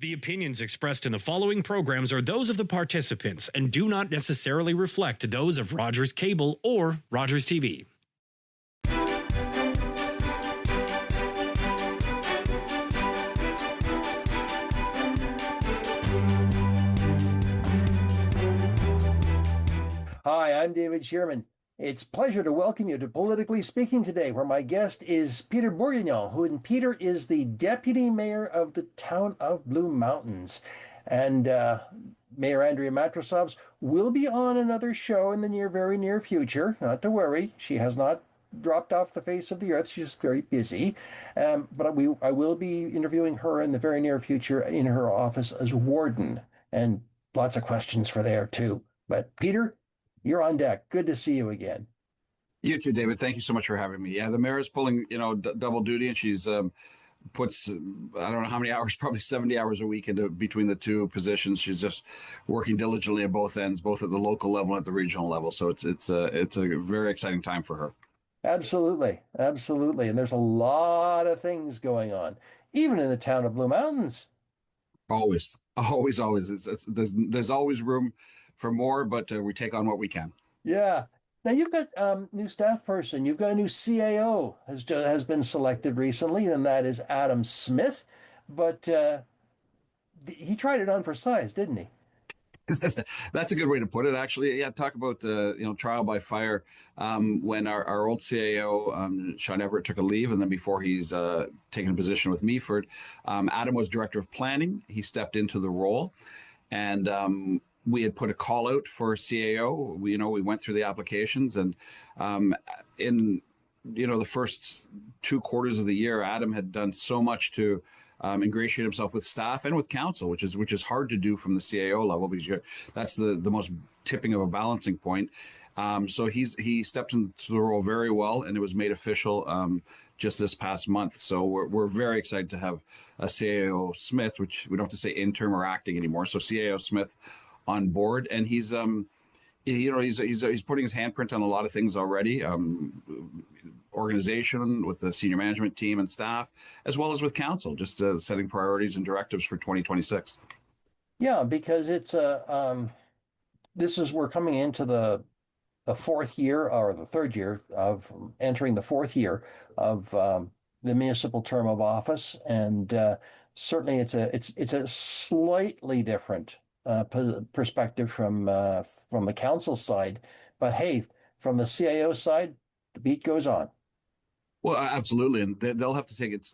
The opinions expressed in the following programs are those of the participants and do not necessarily reflect those of Rogers Cable or Rogers TV. Hi, I'm David Shearman. It's a pleasure to welcome you to Politically Speaking today, where my guest is Peter Bordignon, Peter is the Deputy Mayor of the town of Blue Mountains. And Mayor Andrea Matrosovs will be on another show in the very near future. Not to worry, she has not dropped off the face of the earth. She's just very busy. But I will be interviewing her in the very near future in her office as warden. And lots of questions for there, too. But Peter, you're on deck. Good to see you again. You too, David. Thank you so much for having me. Yeah, the mayor is pulling, double duty, and she's puts, I don't know how many hours, probably 70 hours a week into between the two positions. She's just working diligently at both ends, both at the local level and at the regional level. So it's a very exciting time for her. Absolutely. Absolutely. And there's a lot of things going on, even in the town of Blue Mountains. Always. There's always room for more, but we take on what we can. Yeah. Now you've got new staff person. You've got a new CAO has been selected recently, and that is Adam Smith. But he tried it on for size, didn't he? That's a good way to put it, actually. Yeah, talk about trial by fire. When our old CAO, Sean Everett, took a leave, and then before he's taken a position with Meaford, Adam was director of planning. He stepped into the role, and we had put a call out for CAO. We went through the applications, and in the first 2 quarters of the year, Adam had done so much to ingratiate himself with staff and with council, which is hard to do from the CAO level, because that's the most tipping of a balancing point. So he stepped into the role very well, and it was made official just this past month. So we're very excited to have a CAO Smith, which we don't have to say interim or acting anymore. So CAO Smith on board, and he's putting his handprint on a lot of things already. Organization with the senior management team and staff, as well as with council, just setting priorities and directives for 2026. Yeah, because it's we're coming into the fourth year, or the third year of entering the fourth year of the municipal term of office, and certainly it's a slightly different perspective from the council side, but hey, from the CAO side, the beat goes on. Well, absolutely, and they'll have to take it.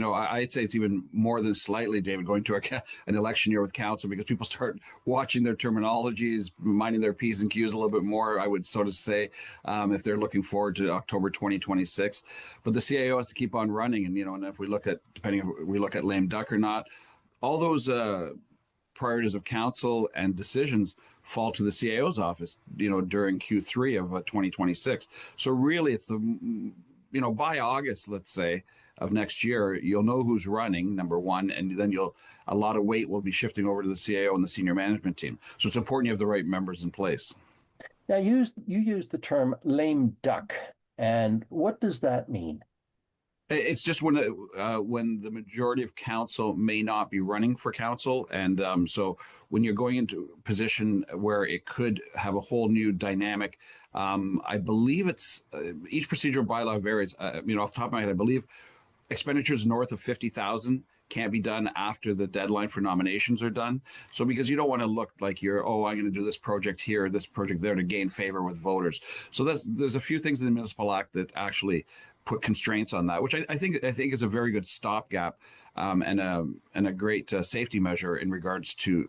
I'd say it's even more than slightly, David, going to an election year with council, because people start watching their terminologies, minding their P's and Q's a little bit more, I would sort of say, if they're looking forward to October 2026. But the CAO has to keep on running, and and if we look at, depending if we look at lame duck or not, all those priorities of council and decisions fall to the CAO's office, during Q3 of 2026. So really, it's by August, let's say, of next year, you'll know who's running, number one, and then a lot of weight will be shifting over to the CAO and the senior management team. So it's important you have the right members in place. Now, you used the term lame duck, and what does that mean? It's just when the majority of council may not be running for council, and so when you're going into a position where it could have a whole new dynamic, I believe it's each procedural bylaw varies. Off the top of my head, I believe expenditures north of 50,000 can't be done after the deadline for nominations are done. So because you don't want to look like I'm going to do this project here, this project there to gain favor with voters. So there's a few things in the Municipal Act that actually put constraints on that, which I think is a very good stopgap and a great safety measure in regards to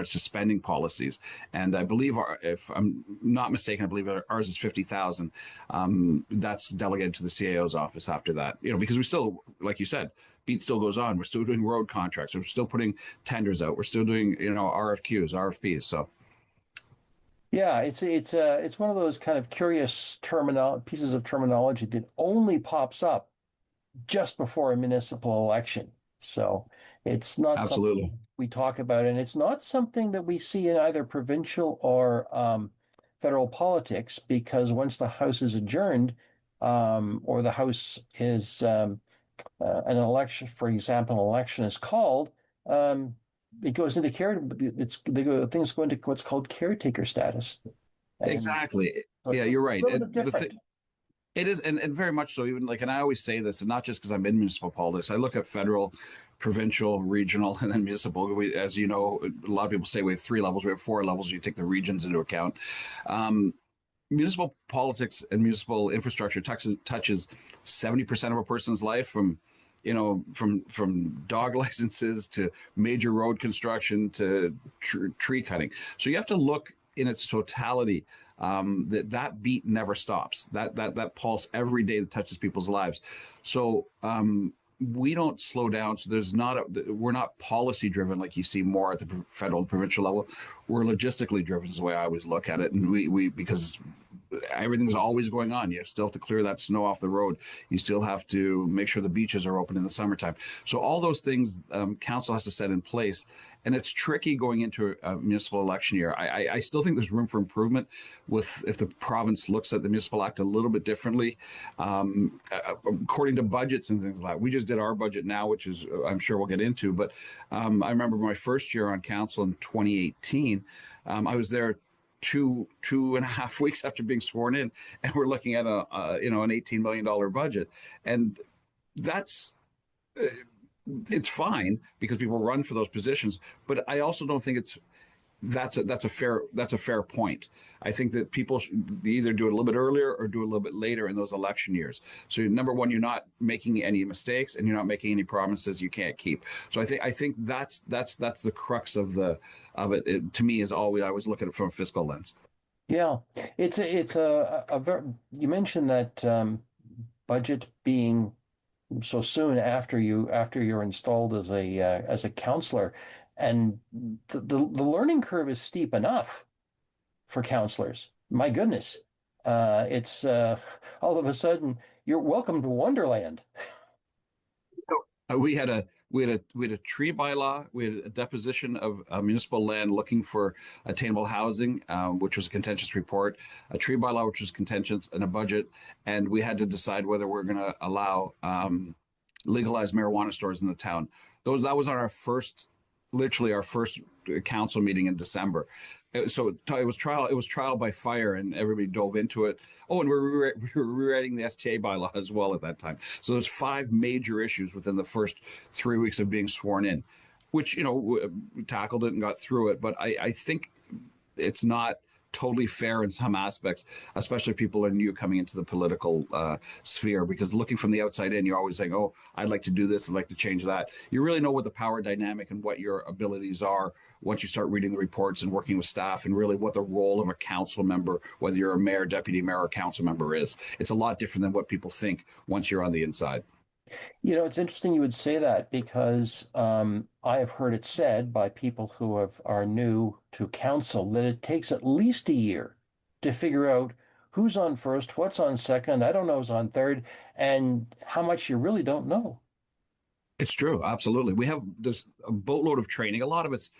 spending policies. And I believe, if I'm not mistaken, I believe ours is 50,000. That's delegated to the CAO's office after that. Because we still, like you said, beat still goes on. We're still doing road contracts. We're still putting tenders out. We're still doing RFQs, RFPs. So. Yeah, it's one of those kind of curious pieces of terminology that only pops up just before a municipal election. So it's not something we talk about, and it's not something that we see in either provincial or federal politics, because once the House is adjourned, or the House is an election, for example, an election is called, it goes into care. Things go into what's called caretaker status. And Exactly. so Yeah, it's a you're right. little bit different. It is, and very much so. Even like, and I always say this, and not just because I'm in municipal politics. I look at federal, provincial, regional, and then municipal. As you know, a lot of people say we have 3 levels. We have 4 levels. You take the regions into account. Um, Municipal politics and municipal infrastructure touches 70% of a person's life, from dog licenses to major road construction to tree cutting. So you have to look in its totality. That beat never stops. That pulse every day that touches people's lives. So we don't slow down. So we're not policy driven like you see more at the federal and provincial level. We're logistically driven is the way I always look at it. And we because everything's always going on. You still have to clear that snow off the road. You still have to make sure the beaches are open in the summertime. So all those things council has to set in place. And it's tricky going into a municipal election year. I still think there's room for improvement if the province looks at the municipal act a little bit differently, according to budgets and things like that. We just did our budget now, which is I'm sure we'll get into. But I remember my first year on council in 2018. I was there two and a half weeks after being sworn in, and we're looking at an $18 million budget, and that's it's fine because people run for those positions, but I also don't think that's a fair point. I think that people should either do it a little bit earlier or do it a little bit later in those election years. So number one, you're not making any mistakes and you're not making any promises you can't keep. So I think that's the crux of it. To me, is always I always look at it from a fiscal lens. Yeah, it's a very, you mentioned that budget being so soon after you're installed as a counselor, and the learning curve is steep enough for counselors. My goodness, it's all of a sudden you're welcome to Wonderland. We had a tree bylaw. We had a deposition of municipal land looking for attainable housing, which was a contentious report, a tree bylaw, which was contentious, and a budget. And we had to decide whether we're going to allow legalized marijuana stores in the town. That was on literally our first council meeting in December. So it was trial by fire, and everybody dove into it. Oh, and we were rewriting the STA bylaw as well at that time. So there's 5 major issues within the first 3 weeks of being sworn in, which we tackled it and got through it. But I think it's not totally fair in some aspects, especially if people are new coming into the political sphere, because looking from the outside in, you're always saying, oh, I'd like to do this, I'd like to change that. You really know what the power dynamic and what your abilities are once you start reading the reports and working with staff, and really what the role of a council member, whether you're a mayor, deputy mayor, or council member is. It's a lot different than what people think once you're on the inside. It's interesting you would say that, because I have heard it said by people who are new to council that it takes at least a year to figure out who's on first, what's on second, I don't know who's on third, and how much you really don't know. It's true. Absolutely. There's a boatload of training. A lot of it's,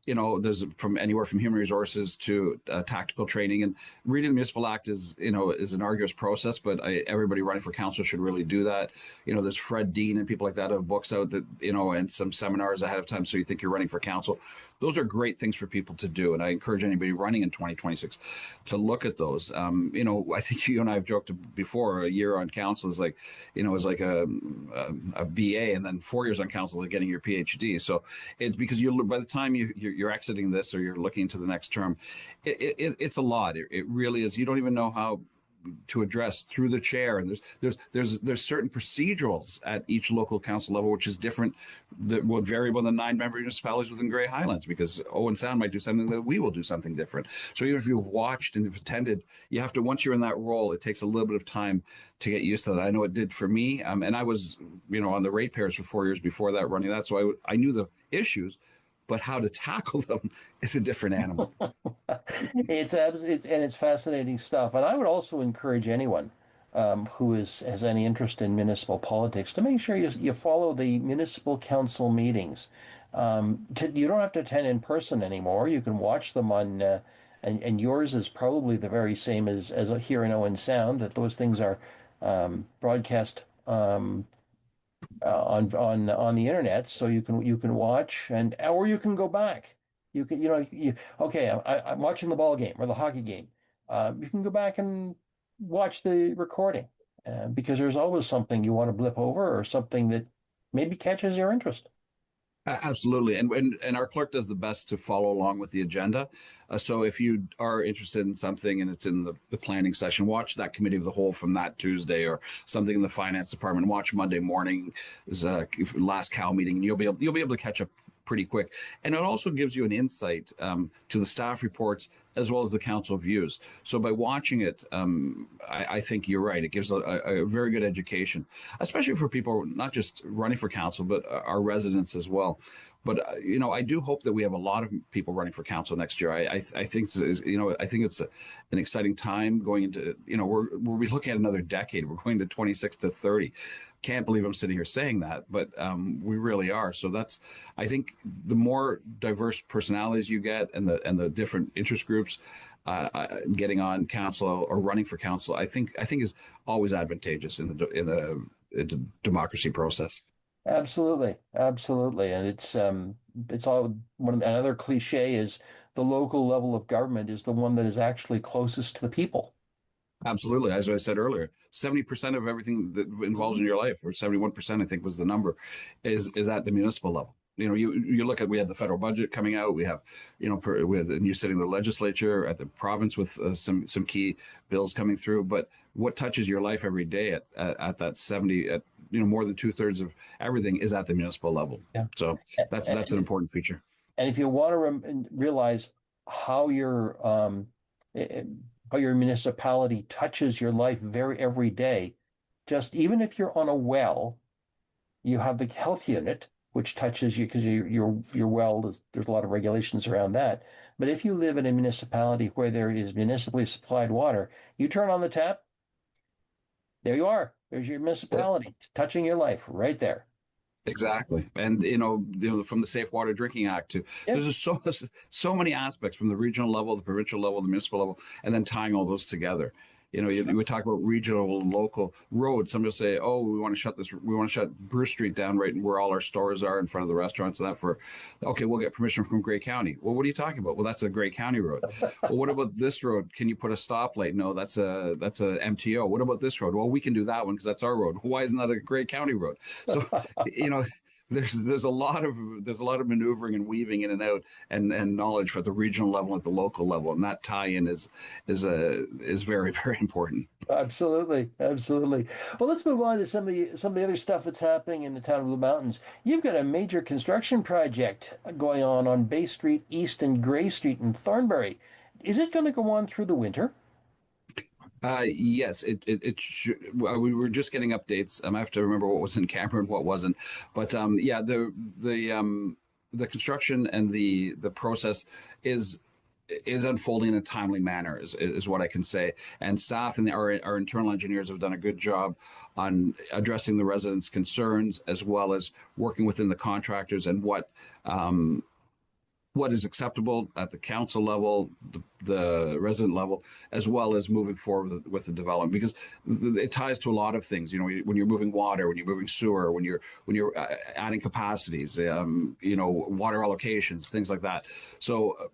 there's from anywhere from human resources to tactical training, and reading the municipal act is an arduous process, but everybody running for council should really do that. There's Fred Dean and people like that have books out that, and some seminars ahead of time. So you think you're running for council. Those are great things for people to do. And I encourage anybody running in 2026 to look at those. I think you and I have joked before, a year on council is like, is like a BA, and then 4 years on council is getting your PhD. So it's because by the time you're exiting this or you're looking to the next term, it's a lot. It really is. You don't even know how to address through the chair, and there's certain procedurals at each local council level, which is different, that will vary among the 9 member municipalities within Grey Highlands, because Owen Sound might do something that we will do something different. So even if you've watched and have attended, you have to, once you're in that role, it takes a little bit of time to get used to that. I know it did for me, and I was on the ratepayers for 4 years before that, running that, so I knew the issues, but how to tackle them is a different animal. It's fascinating stuff. And I would also encourage anyone who has any interest in municipal politics to make sure you follow the municipal council meetings. You don't have to attend in person anymore. You can watch them on, and yours is probably the very same as here in Owen Sound, that those things are broadcast on the internet, so you can watch or you can go back. You can okay. I'm watching the ball game or the hockey game. You can go back and watch the recording because there's always something you want to blip over or something that maybe catches your interest. Absolutely, and our clerk does the best to follow along with the agenda. So if you are interested in something and it's in the planning session, watch that committee of the whole from that Tuesday, or something in the finance department. Watch Monday morning is last Cal meeting, and you'll be able to catch up pretty quick. And it also gives you an insight to the staff reports as well as the council views. So by watching it, I think you're right. It gives a very good education, especially for people not just running for council, but our residents as well. But I do hope that we have a lot of people running for council next year. I think I think it's an exciting time going into we're looking at another decade. We're going to 26 to 30. Can't believe I'm sitting here saying that, but we really are. So I think the more diverse personalities you get, and the different interest groups getting on council or running for council, I think is always advantageous in the democracy process. Absolutely, absolutely, and it's all another cliche is the local level of government is the one that is actually closest to the people. Absolutely. As I said earlier, 70% of everything that involves in your life, or 71%, I think was the number, is at the municipal level. You look at, we had the federal budget coming out. We have, we have the new sitting the legislature at the province with some key bills coming through. But what touches your life every day at that 70, more than 2/3 of everything is at the municipal level. Yeah. So that's an important feature. And if you want to realize how eh, how your municipality touches your life every day, just even if you're on a well, you have the health unit, which touches you because your well, there's a lot of regulations around that. But if you live in a municipality where there is municipally supplied water, you turn on the tap, there you are. There's your municipality touching your life right there. Exactly, and from the Safe Water Drinking Act to Yeah. there's just so many aspects from the regional level, the provincial level, the municipal level, and then tying all those together. You would talk about regional and local roads. Somebody will say, "Oh, we want to shut Bruce Street down right where all our stores are in front of the restaurants." And okay, we'll get permission from Grey County. Well, what are you talking about? Well, that's a Grey County road. Well, what about this road? Can you put a stoplight? No, that's a MTO. What about this road? Well, we can do that one because that's our road. Why isn't that a Grey County road? So, there's a lot of maneuvering and weaving in and out, and knowledge for the regional level and at the local level, and that tie-in is very, very important. Absolutely, absolutely. Well, let's move on to some of the other stuff that's happening in the town of Blue Mountains. You've got a major construction project going on Bay Street East and Gray Street in Thornbury. Is it going to go on through the winter? Yes, we were just getting updates. I have to remember what was in camera and what wasn't. But yeah, the construction and the process is unfolding in a timely manner is what I can say. And staff and our internal engineers have done a good job on addressing the residents' concerns, as well as working within the contractors and what is acceptable at the council level, the resident level, as well as moving forward with the development, because it ties to a lot of things. When you're moving water, when you're moving sewer, when you're adding capacities, water allocations, things like that. So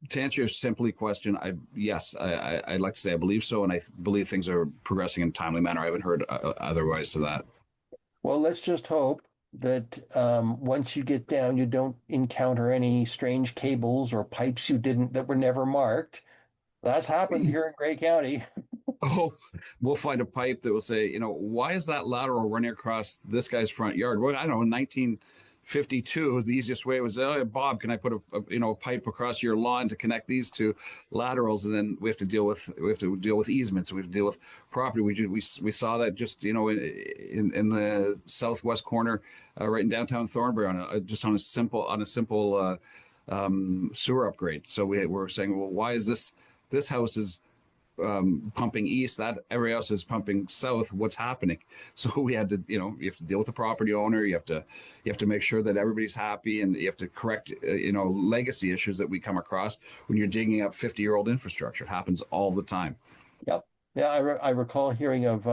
to answer your simply question, I'd like to say I believe so, and I believe things are progressing in a timely manner. I haven't heard otherwise to that. Well, let's just hope that once you get down, you don't encounter any strange cables or pipes that were never marked. That's happened here in Grey County. Oh, we'll find a pipe that will say, why is that lateral running across this guy's front yard? Well, I don't know, 1952, the easiest way was, oh, Bob, can I put a pipe across your lawn to connect these two laterals? And then we have to deal with easements. We have to deal with property. We saw that just in the southwest corner, right in downtown Thornbury, on a simple sewer upgrade. So we're saying, well, why is this house is pumping east, that everybody else is pumping south? What's happening? So we had to, you have to deal with the property owner. You have to make sure that everybody's happy, and you have to correct, legacy issues that we come across when you're digging up 50-year-old infrastructure. It happens all the time. Yep. Yeah, I recall hearing of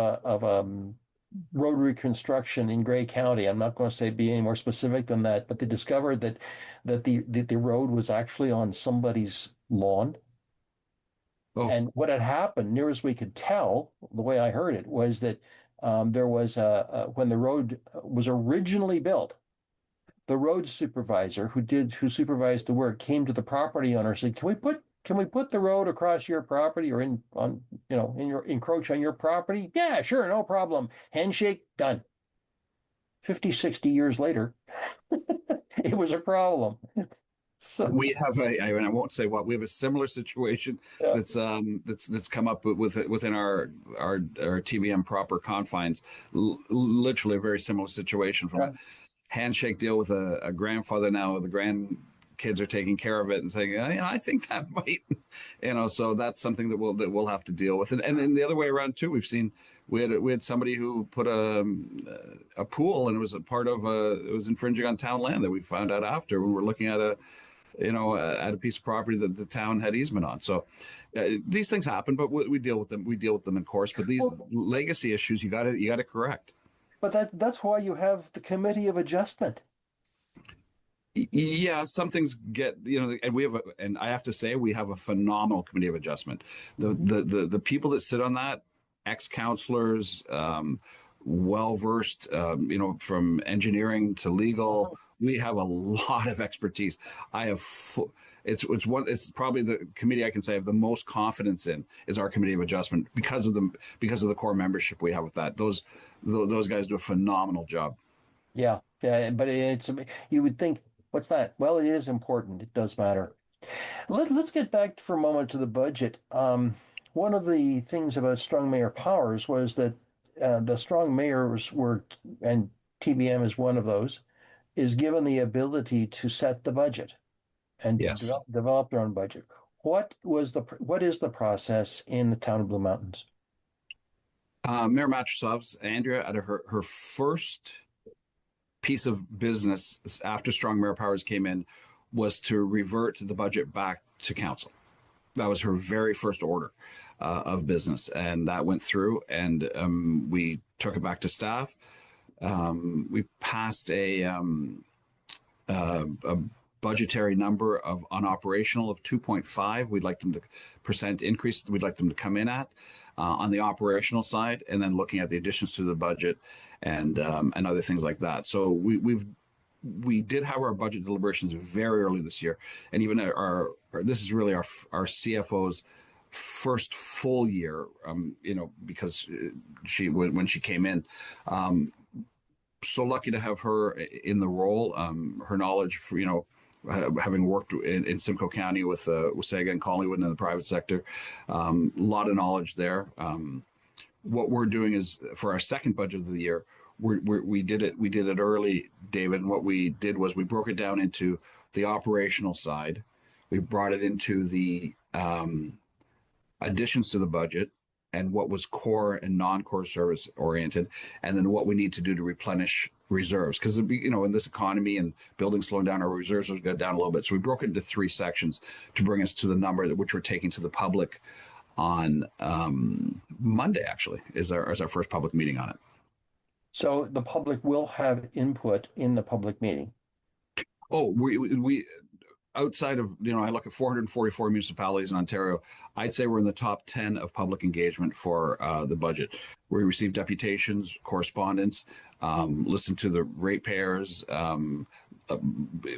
road reconstruction in Gray County. I'm not going to say be any more specific than that, but they discovered that the road was actually on somebody's lawn. Oh, And what had happened, near as we could tell, the way I heard it, was that there was when the road was originally built, the road supervisor who supervised the work came to the property owner and said, can we put the road across your property or in on in your encroach on your property? Yeah, sure, no problem. Handshake, done. 50, 60 years later, it was a problem. So we have I won't say what, we have a similar situation yeah, that's come up within our TBM proper confines. Literally a very similar situation from yeah. a handshake deal with a grandfather. Now the grandkids are taking care of it and saying, I think that might, so that's something that we'll have to deal with. And then the other way around too, we've seen we had somebody who put a pool, and it was a part of it was infringing on town land that we found out after when we were looking at at a piece of property that the town had easement on. So these things happen, but we deal with them. We deal with them in course. But these Well, legacy issues, you got to correct. but that's why you have the committee of adjustment. Yeah, some things get, and I have to say we have a phenomenal committee of adjustment. The people that sit on that, ex-counselors, well versed, from engineering to legal. We have a lot of expertise. It's probably the committee I can say I have the most confidence in is our committee of adjustment because of the core membership we have with that. Those guys do a phenomenal job. Yeah, yeah, but you would think, what's that? Well, it is important. It does matter. Let's get back for a moment to the budget. One of the things about strong mayor powers was that the strong mayors were, and TBM is one of those, is given the ability to set the budget and to Yes. develop their own budget. What is the process in the town of Blue Mountains? Mayor Matrosov's Andrea at her first piece of business after strong mayor powers came in was to revert the budget back to council. That was her very first order of business, and that went through. And we took it back to staff. We passed a budgetary number of unoperational of 2.5. We'd like them to percent increase. We'd like them to come in at on the operational side, and then looking at the additions to the budget and other things like that. So we did have our budget deliberations very early this year, and even this is really our CFO's first full year. Because when she came in. So lucky to have her in the role. Her knowledge, for having worked in Simcoe County with Sega and Collingwood in the private sector, a lot of knowledge there. What we're doing is for our second budget of the year, we did it early, David. And what we did was we broke it down into the operational side. We brought it into the additions to the budget, and what was core and non-core service oriented, and then what we need to do to replenish reserves. Because in this economy and building slowing down, our reserves have got down a little bit. So we broke it into three sections to bring us to the number which we're taking to the public on Monday. Actually, is our first public meeting on it. So the public will have input in the public meeting. Oh, we outside of, I look at 444 municipalities in Ontario, I'd say we're in the top 10 of public engagement for the budget. We receive deputations, correspondence, listen to the ratepayers,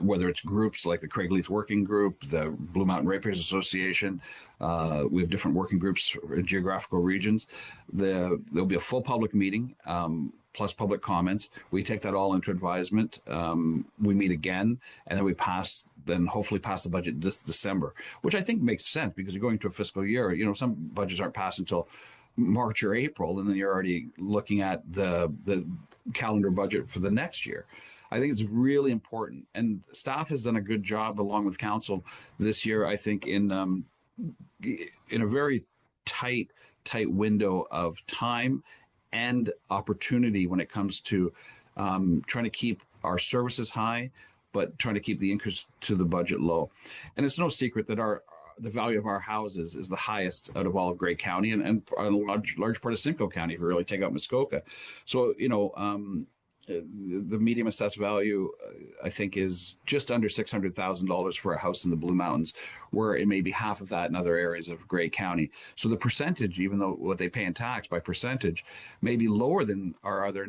whether it's groups like the Craigleith Working Group, the Blue Mountain Ratepayers Association. We have different working groups in geographical regions. There'll be a full public meeting, plus public comments. We take that all into advisement. We meet again, and then hopefully pass the budget this December, which I think makes sense because you're going to a fiscal year. Some budgets aren't passed until March or April, and then you're already looking at the calendar budget for the next year. I think it's really important, and staff has done a good job along with council this year. I think in a very tight window of time and opportunity when it comes to trying to keep our services high, but trying to keep the increase to the budget low. And it's no secret that the value of our houses is the highest out of all of Grey County, and a large part of Simcoe County if you really take out Muskoka. So the medium assessed value, I think, is just under $600,000 for a house in the Blue Mountains, where it may be half of that in other areas of Grey County. So the percentage, even though what they pay in tax by percentage may be lower than our other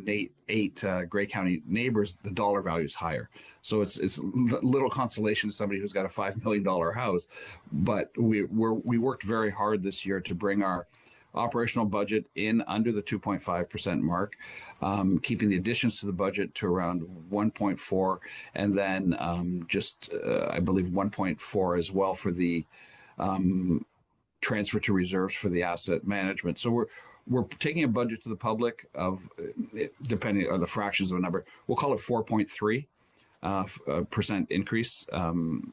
eight Grey County neighbors, the dollar value is higher. So it's little consolation to somebody who's got a $5 million house. But we worked very hard this year to bring our operational budget in under the 2.5% mark, keeping the additions to the budget to around 1.4, and then I believe 1.4 as well for the transfer to reserves for the asset management. So we're taking a budget to the public of, depending on the fractions of a number, we'll call it 4.3 percent increase on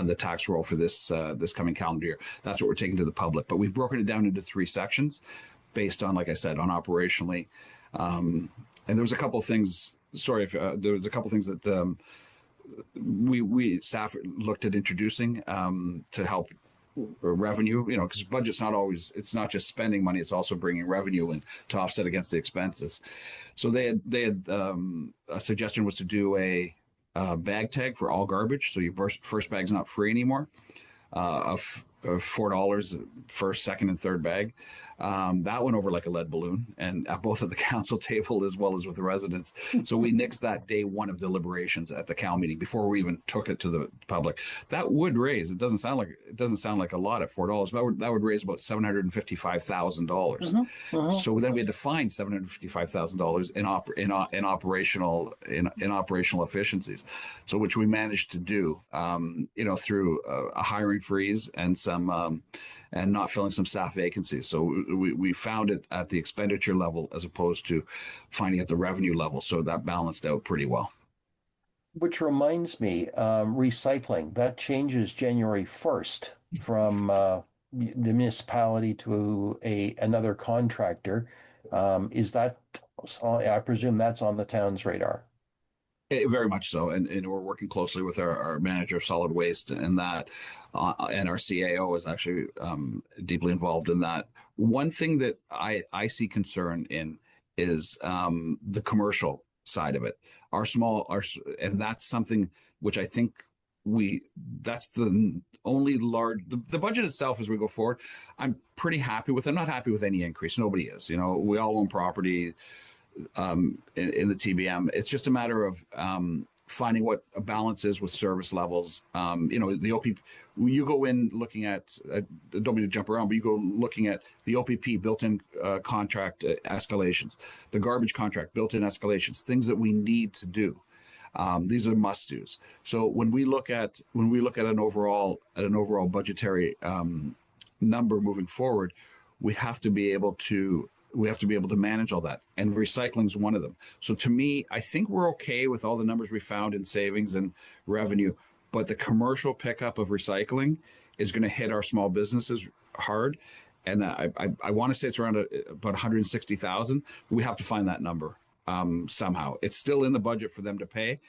the tax roll for this coming calendar year. That's what we're taking to the public. But we've broken it down into 3 sections based on, like I said, on operationally. And there was a couple of things. Sorry, there was a couple of things that we staff looked at introducing to help revenue. Because budget's it's not just spending money; it's also bringing revenue in to offset against the expenses. So they had a suggestion was to do a bag tag for all garbage, so your first bag's not free anymore, of $4 first, second, and third bag. That went over like a lead balloon, and at both at the council table as well as with the residents. So we nixed that day one of deliberations at the Cal meeting before we even took it to the public. That would raise. It doesn't sound like a lot at $4, but that would raise about $755,000. So then we had to find $755,000 in operational efficiencies. So which we managed to do, through a hiring freeze and some. And not filling some staff vacancies. So we found it at the expenditure level as opposed to finding at the revenue level. So that balanced out pretty well. Which reminds me, recycling, that changes January 1st from the municipality to another contractor. Is that, I presume that's on the town's radar? Very much so, and we're working closely with our manager of solid waste, and that, and our CAO is actually deeply involved in that. One thing that I see concern in is the commercial side of it. And that's something which I think that's the only the budget itself as we go forward. I'm pretty happy with. I'm not happy with any increase. Nobody is. We all own property. In the TBM, it's just a matter of finding what a balance is with service levels. The OPP, you go in looking at, I don't mean to jump around, but you go looking at the OPP built-in contract escalations, the garbage contract built-in escalations, things that we need to do. These are must-dos. So when we look at an overall budgetary number moving forward, we have to be able to manage all that, and recycling is one of them. So to me, I think we're okay with all the numbers we found in savings and revenue, but the commercial pickup of recycling is going to hit our small businesses hard. And I want to say it's around about 160,000. We have to find that number somehow. It's still in the budget for them to pay,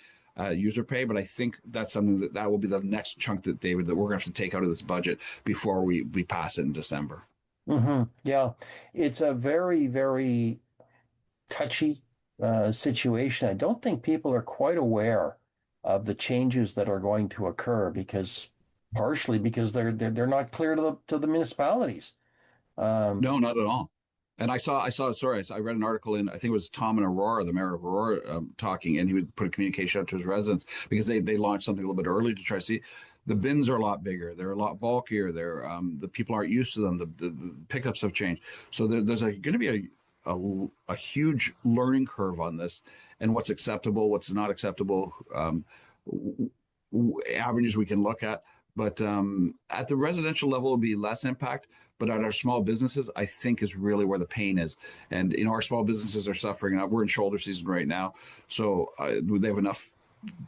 user pay, but I think that's something that will be the next chunk that we're going to have to take out of this budget before we pass it in December. Mm-hmm. Yeah, it's a very, very touchy situation. I don't think people are quite aware of the changes that are going to occur partially because they're not clear to the municipalities. No, not at all. And I read an article in, I think it was Tom and Aurora, the mayor of Aurora, talking, and he would put a communication out to his residents because they launched something a little bit early to try to see. The bins are a lot bigger. They're a lot bulkier. The people aren't used to them. The pickups have changed. So there's going to be a huge learning curve on this, and what's acceptable, what's not acceptable, avenues we can look at. But at the residential level, it'll be less impact. But at our small businesses, I think is really where the pain is. And our small businesses are suffering. We're in shoulder season right now, so they have enough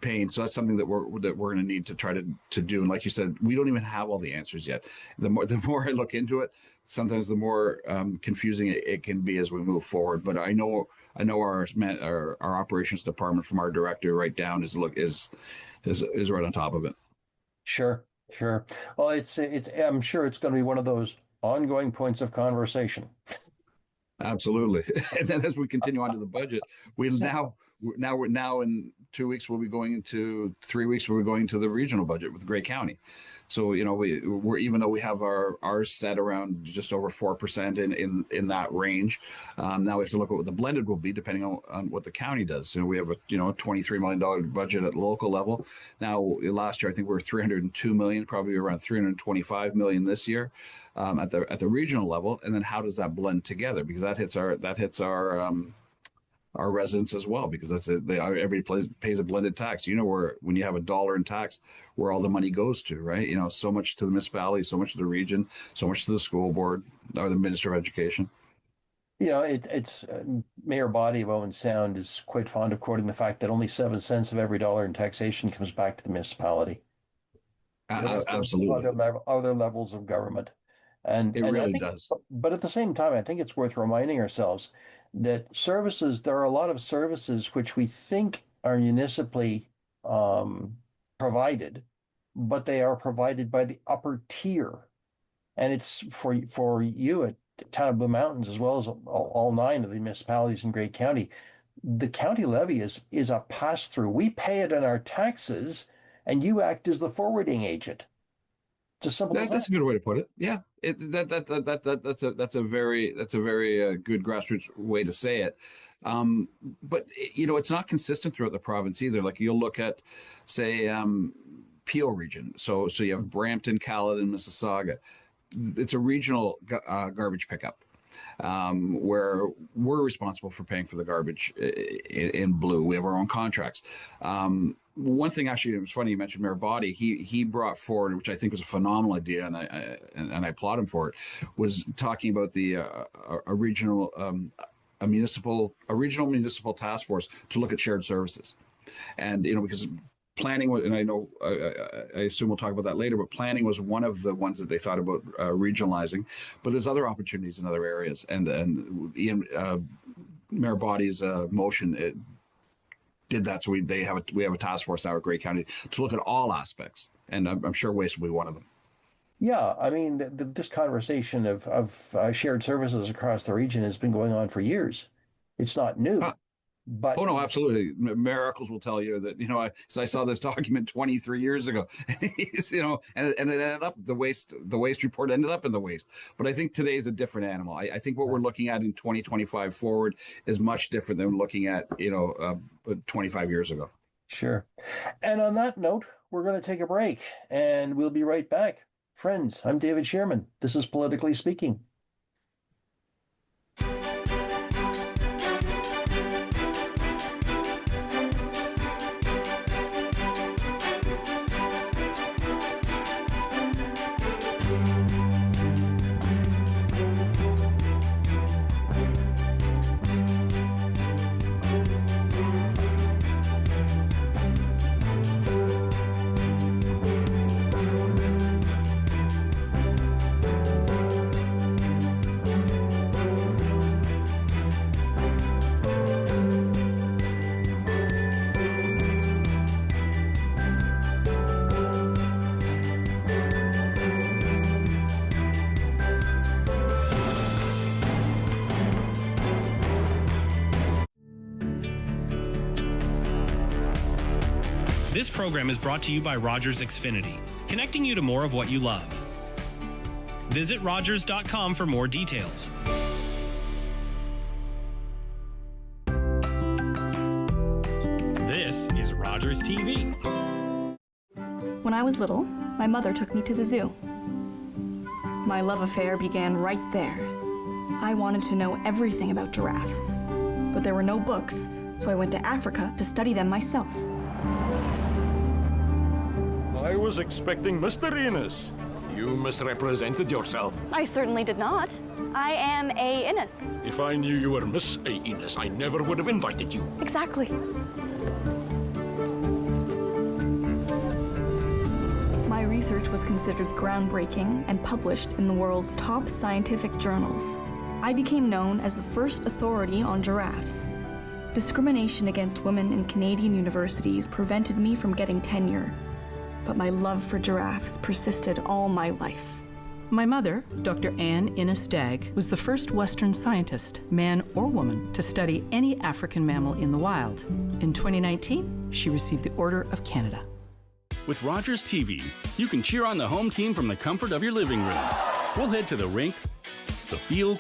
pain. So that's something that we're going to need to try to do. And like you said, we don't even have all the answers yet. The more I look into it, sometimes the more confusing it can be as we move forward. But I know our operations department, from our director right down, is right on top of it. Sure. Sure. Well, I'm sure it's going to be one of those ongoing points of conversation. Absolutely. And then as we continue on to the budget, we're now in 2 weeks, we'll be going into 3 weeks, we'll be going to the regional budget with Grey County. So, we're, even though we have ours set around just over 4% in that range, now we have to look at what the blended will be depending on what the county does. So we have a $23 million budget at the local level. Now, last year I think we were 302 million, probably around 325 million this year at the regional level. And then how does that blend together? Because that hits our residents as well, because everybody pays a blended tax. Where when you have $1 in tax, where all the money goes to, right? So much to the municipality, so much to the region, so much to the school board or the Minister of Education. It's Mayor Body of Owen Sound is quite fond of quoting the fact that only 7 cents of every dollar in taxation comes back to the municipality. Absolutely. Other levels of government. And it really does. But at the same time, I think it's worth reminding ourselves that there are a lot of services which we think are municipally provided, but they are provided by the upper tier. And it's for you at the town of Blue Mountains, as well as all 9 of the municipalities in Grey County, the county levy is a pass-through. We pay it in our taxes, and you act as the forwarding agent. That's a good way to put it. Yeah, that's a very good grassroots way to say it. But it's not consistent throughout the province either. Like you'll look at, say, Peel region. So you have Brampton, Caledon, Mississauga. It's a regional garbage pickup where we're responsible for paying for the garbage in Blue. We have our own contracts. One thing, actually, it was funny you mentioned Mayor Body. He brought forward, which I think was a phenomenal idea, and I applaud him for it, was talking about a regional municipal task force to look at shared services, and because planning was, and I know I assume we'll talk about that later, but planning was one of the ones that they thought about regionalizing, but there's other opportunities in other areas, and Ian, Mayor Body's motion did that. So we have a task force now at Grey County to look at all aspects, and I'm sure waste will be one of them. Yeah, I mean, this conversation of shared services across the region has been going on for years. It's not new. But oh no, absolutely. Mayor Eccles will tell you that I saw this document 23 years ago, and it ended up the waste report ended up in the waste. But I think today is a different animal. I think what we're looking at in 2025 forward is much different than looking at 25 years ago. Sure. And on that note, we're going to take a break, and we'll be right back. Friends, I'm David Shearman. This is Politically Speaking. This program is brought to you by Rogers Xfinity, connecting you to more of what you love. Visit Rogers.com for more details. This is Rogers TV. When I was little, my mother took me to the zoo. My love affair began right there. I wanted to know everything about giraffes, but there were no books, so I went to Africa to study them myself. I was expecting Mr. Innes. You misrepresented yourself. I certainly did not. I am A. Innes. If I knew you were Miss A. Innes, I never would have invited you. Exactly. My research was considered groundbreaking and published in the world's top scientific journals. I became known as the first authority on giraffes. Discrimination against women in Canadian universities prevented me from getting tenure. but my love for giraffes persisted all my life. My mother, Dr. Anne Innes Stagg, was the first Western scientist, man or woman, to study any African mammal in the wild. In 2019, she received the Order of Canada. With Rogers TV, you can cheer on the home team from the comfort of your living room. We'll head to the rink, the field,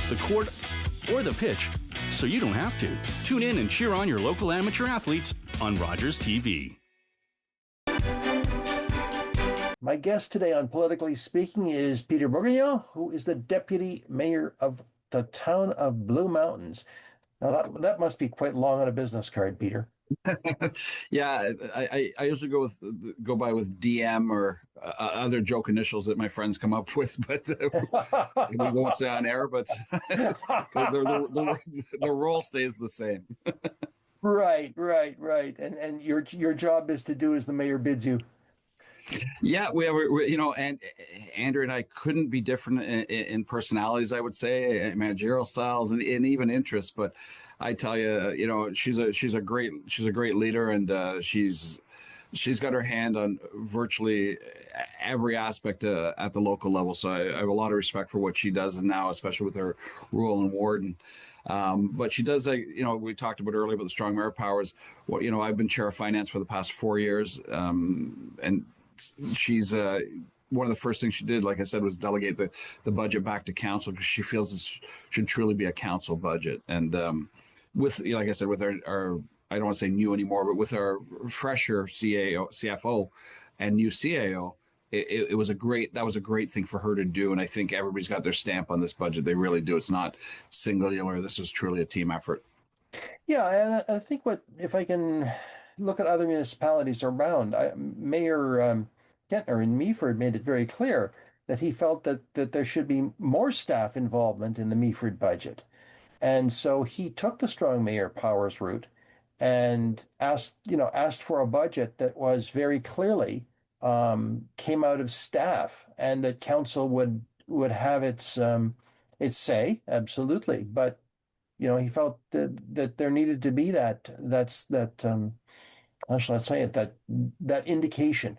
the court, or the pitch, so you don't have to. Tune in and cheer on your local amateur athletes on Rogers TV. My guest today on Politically Speaking is Peter Bordignon, who is the Deputy Mayor of the town of Blue Mountains. Now, that must be quite long on a business card, Peter. Yeah, I usually go by with DM or other joke initials that my friends come up with, but we won't say on air. But the role stays the same. Right. And your job is to do as the mayor bids you. Yeah, we and Andrew and I couldn't be different in personalities, I would say, managerial styles, and even interests. But I tell you, she's a great leader, and she's got her hand on virtually every aspect at the local level. So I have a lot of respect for what she does, and now especially with her role in Warden. But she does, we talked about earlier about the strong mayor powers. I've been chair of finance for the past 4 years, and she's one of the first things she did, like I said, was delegate the budget back to council, because she feels this should truly be a council budget. And with, like I said, with our I don't want to say new anymore, but with our fresher CFO and new CAO, it was a great thing for her to do. And I think everybody's got their stamp on this budget. They really do. It's not singular. This is truly a team effort. Yeah, and I think if I can look at other municipalities around, Mayor Kentner in Meaford made it very clear that he felt that there should be more staff involvement in the Meaford budget. And so he took the strong mayor powers route and asked for a budget that was very clearly came out of staff, and that council would have its say, absolutely. But he felt that there needed to be that how shall I say it, that indication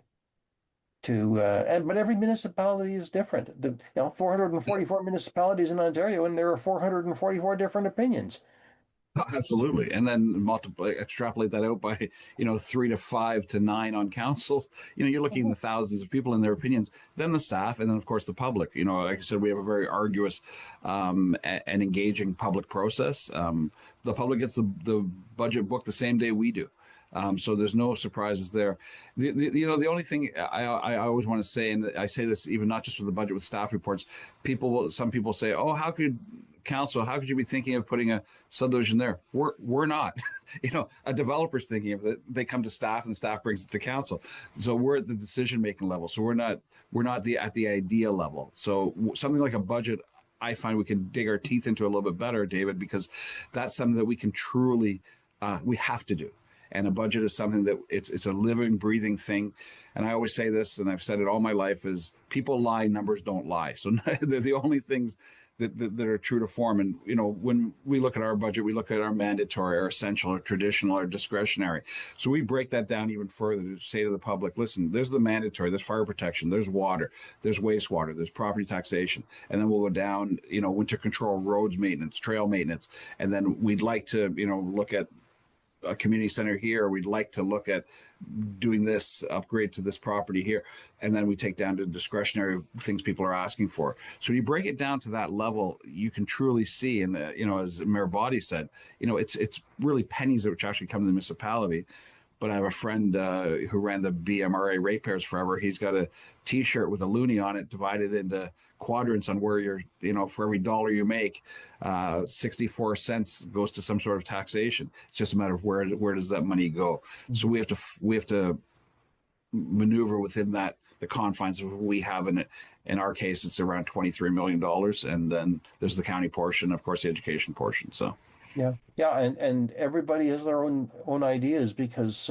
to but every municipality is different. 444 municipalities in Ontario, and there are 444 different opinions. Absolutely. And then extrapolate that out by 3 to 5 to 9 on councils. You're looking in the thousands of people and their opinions, then the staff, and then of course the public. Like I said, we have a very arduous and engaging public process. The public gets the budget book the same day we do. So there's no surprises there. The only thing I always want to say, and I say this even not just with the budget, with staff reports, some people say, oh, how could you be thinking of putting a subdivision there? We're not. A developer's thinking of it. They come to staff, and staff brings it to council. So we're at the decision-making level. So we're not at the idea level. So something like a budget, I find we can dig our teeth into a little bit better, David, because that's something that we can truly, we have to do. And a budget is something that it's a living, breathing thing. And I always say this, and I've said it all my life, is people lie, numbers don't lie. So they're the only things that are true to form. And, when we look at our budget, we look at our mandatory, our essential, our traditional, our discretionary. So we break that down even further to say to the public, listen, there's the mandatory, there's fire protection, there's water, there's wastewater, there's property taxation. And then we'll go down, winter control, roads maintenance, trail maintenance. And then we'd like to, look at a community center here. We'd like to look at doing this upgrade to this property here. And then we take down to discretionary things people are asking for. So when you break it down to that level, you can truly see, and as Mayor Body said, it's really pennies which actually come to the municipality. But I have a friend who ran the BMRA ratepayers forever. He's got a T-shirt with a loonie on it, divided into quadrants on where you're, for every dollar you make, 64 cents goes to some sort of taxation. It's just a matter of where does that money go. So we have to maneuver within the confines of what we have in it. In our case, it's around $23 million, and then there's the county portion, of course, the education portion. So. Yeah, and everybody has their own ideas, because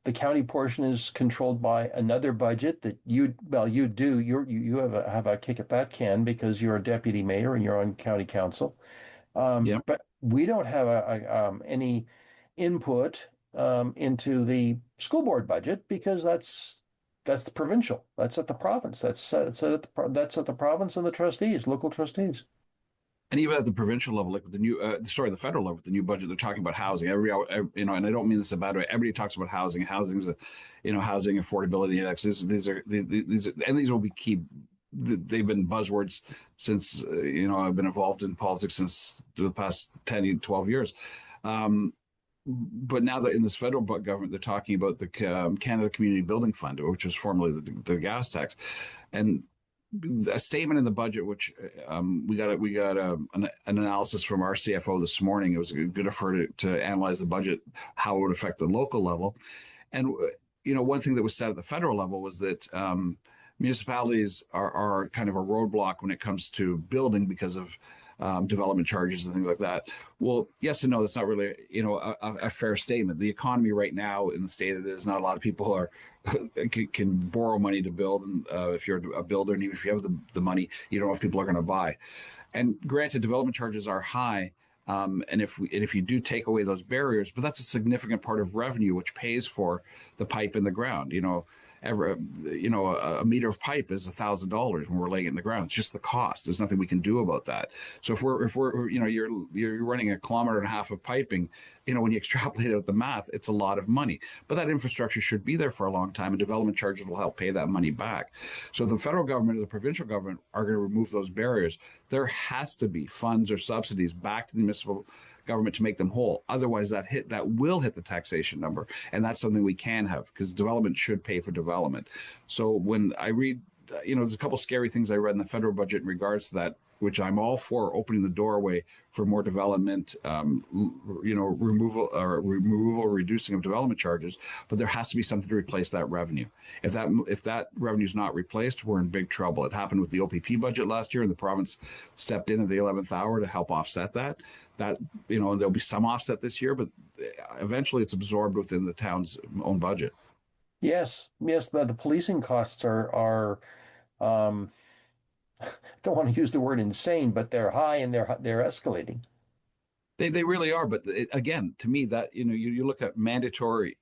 the county portion is controlled by another budget that you have a kick at that can, because you're a deputy mayor and you're on county council. But we don't have any input into the school board budget, because that's That's the provincial. That's at the province. That's at the province and the trustees, local trustees. And even at the provincial level, like with the new, the federal level, with the new budget, they're talking about housing. And I don't mean this in a bad way. Everybody talks about housing. Housing's housing affordability index. These will be key. They've been buzzwords since, I've been involved in politics since the past 10, 12 years. But now that in this federal government, they're talking about the Canada Community Building Fund, which was formerly the gas tax, and a statement in the budget, which we got an analysis from our CFO this morning. It was good of her to analyze the budget, how it would affect the local level. And, one thing that was said at the federal level was that municipalities are kind of a roadblock when it comes to building because of development charges and things like that. Well, yes and no, that's not really, a fair statement. The economy right now in the state it is, not a lot of people can borrow money to build. And if you're a builder, and even if you have the money, you don't know if people are going to buy. And granted, development charges are high. And if you do take away those barriers, but that's a significant part of revenue, which pays for the pipe in the ground. A meter of pipe is $1,000 when we're laying it in the ground. It's just the cost. There's nothing we can do about that. So if we're you're running 1.5 kilometers of piping, when you extrapolate out the math, it's a lot of money. But that infrastructure should be there for a long time, and development charges will help pay that money back. So if the federal government or the provincial government are going to remove those barriers, there has to be funds or subsidies back to the municipal government to make them whole. Otherwise, that will hit the taxation number, and that's something we can have, because development should pay for development. So when I read, there's a couple scary things I read in the federal budget in regards to that, which I'm all for, opening the doorway for more development, removal, reducing of development charges. But there has to be something to replace that revenue. If that revenue is not replaced, we're in big trouble. It happened with the OPP budget last year, and the province stepped in at the 11th hour to help offset that. There'll be some offset this year, but eventually it's absorbed within the town's own budget. Yes. The policing costs are don't want to use the word insane, but they're high and they're escalating. They really are. But again, to me, that you look at mandatory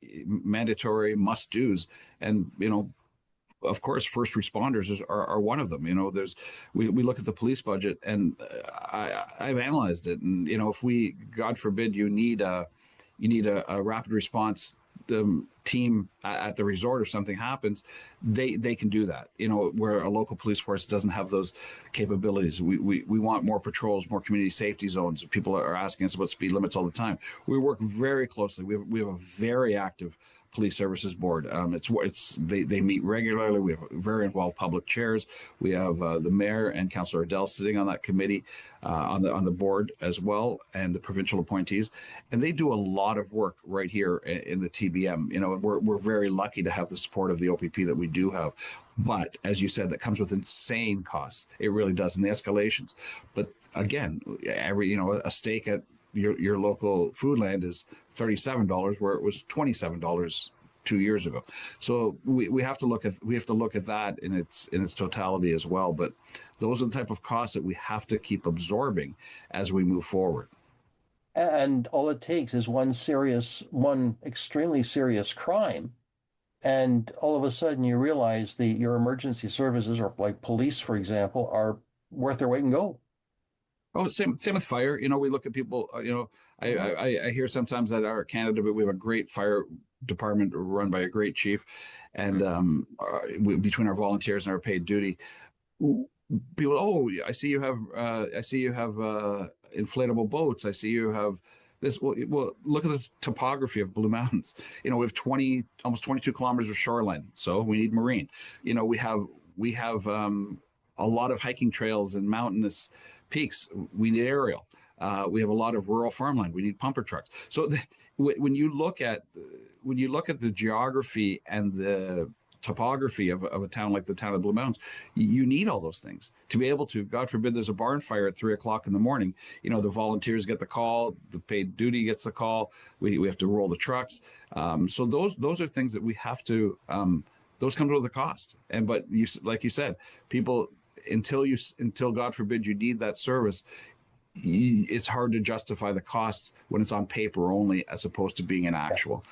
must do's, and of course, first responders are one of them. We look at the police budget, and I've analyzed it, and if we, God forbid, you need a rapid response team at the resort, if something happens, they can do that. Where a local police force doesn't have those capabilities. We want more patrols, more community safety zones. People are asking us about speed limits all the time. We work very closely. We have a very active police services board. They meet regularly. We have very involved public chairs. We have the mayor and Councillor Adele sitting on that committee, on the board as well, and the provincial appointees, and they do a lot of work right here in the TBM. And we're very lucky to have the support of the OPP that we do have. But as you said, that comes with insane costs. It really does, and the escalations. But again, a steak at your local Foodland is $37, where it was $27 2 years ago. So we have to look at that in its totality as well. But those are the type of costs that we have to keep absorbing as we move forward. And all it takes is one extremely serious crime, and all of a sudden you realize your emergency services, or like police, for example, are worth their weight in gold. Oh, same with fire. We look at people. I hear sometimes that our Canada, but we have a great fire department run by a great chief, and between our volunteers and our paid duty, people. I see you have inflatable boats. I see you have this. Well, look at the topography of Blue Mountains. We have almost 22 kilometers of shoreline, so we need marine. We have a lot of hiking trails and mountainous peaks. We need aerial. We have a lot of rural farmland. We need pumper trucks. So when you look at the geography and the topography of a town like the town of Blue Mountains, you need all those things to be able to, God forbid, there's a barn fire at 3:00 in the morning. The volunteers get the call, the paid duty gets the call. We have to roll the trucks. So those are things that we have to. Those come with a cost. But like you said, people, until God forbid you need that service, it's hard to justify the costs when it's on paper only, as opposed to being an actual.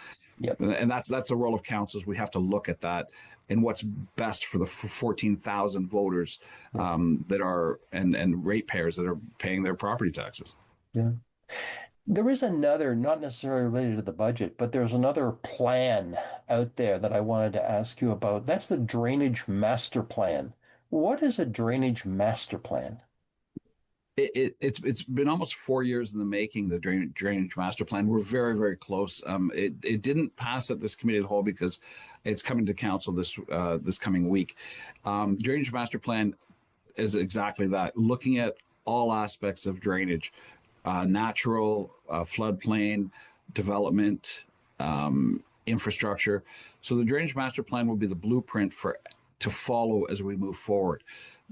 Yep. And that's the role of councils. We have to look at that and what's best for the 14,000 voters that are and ratepayers that are paying their property taxes. Yeah. There is another, not necessarily related to the budget, but there's another plan out there that I wanted to ask you about. That's the drainage master plan. What is a drainage master plan? It's been almost 4 years in the making. The drainage master plan. We're very, very close. It didn't pass at this committee of the whole because it's coming to council this coming week. Drainage master plan is exactly that, looking at all aspects of drainage, natural, floodplain, development, infrastructure. So the drainage master plan will be the blueprint to follow as we move forward.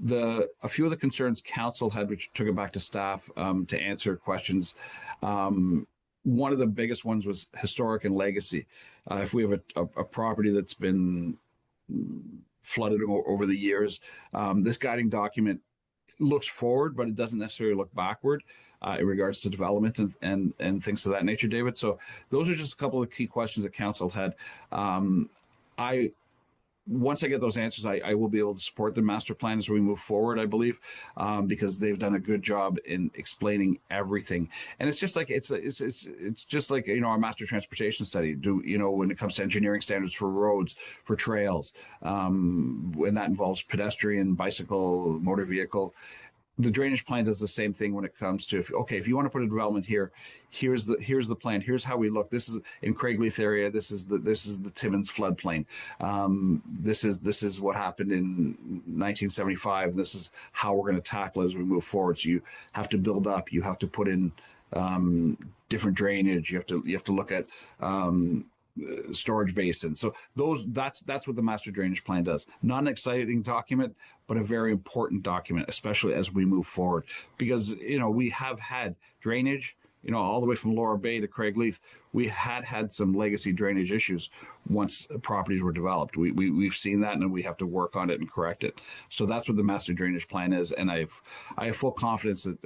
A few of the concerns council had, which took it back to staff to answer questions. One of the biggest ones was historic and legacy. If we have a property that's been flooded over the years, this guiding document looks forward, but it doesn't necessarily look backward in regards to development and things of that nature, David. So those are just a couple of key questions that council had. Once I get those answers, I will be able to support the master plan as we move forward, I believe, because they've done a good job in explaining everything. And it's just like it's just like, our master transportation study. When it comes to engineering standards for roads, for trails, when that involves pedestrian, bicycle, motor vehicle. The drainage plan does the same thing when it comes to, if you want to put a development here, here's the plan. Here's how we look. This is in Craigleith area. This is the Timmins floodplain. This is what happened in 1975. This is how we're going to tackle it as we move forward. So you have to build up. You have to put in different drainage. You have to look at storage basins. So that's what the master drainage plan does. Not an exciting document, but a very important document, especially as we move forward, because we have had drainage, all the way from Laura Bay to Craigleith. We had some legacy drainage issues once properties were developed. We've seen that, and we have to work on it and correct it. So that's what the master drainage plan is, and I have full confidence that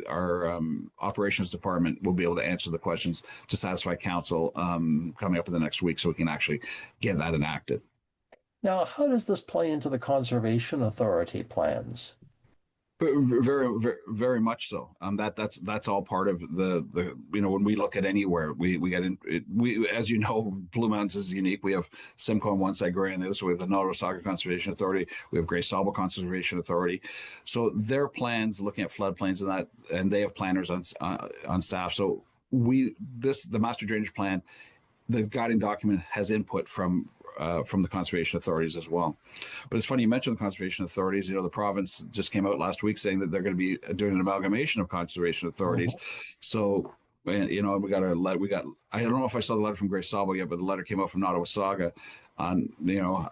our operations department will be able to answer the questions to satisfy council coming up in the next week, so we can actually get that enacted. Now, how does this play into the Conservation Authority plans? Very, very, very much so. That's all part of the when we look at anywhere, we get in. We, as you know, Blue Mountains is unique. We have Simcoe on one side, Gray on the other. So we have the Nottawasaga Conservation Authority. We have Gray Sabo Conservation Authority. So their plans, looking at floodplains and that, and they have planners on staff. So the master drainage plan, the guiding document has input from the conservation authorities as well. But it's funny you mentioned the conservation authorities. The province just came out last week saying that they're going to be doing an amalgamation of conservation authorities. So, we got I don't know if I saw the letter from Grace Sabo yet, but the letter came out from Nottawasaga on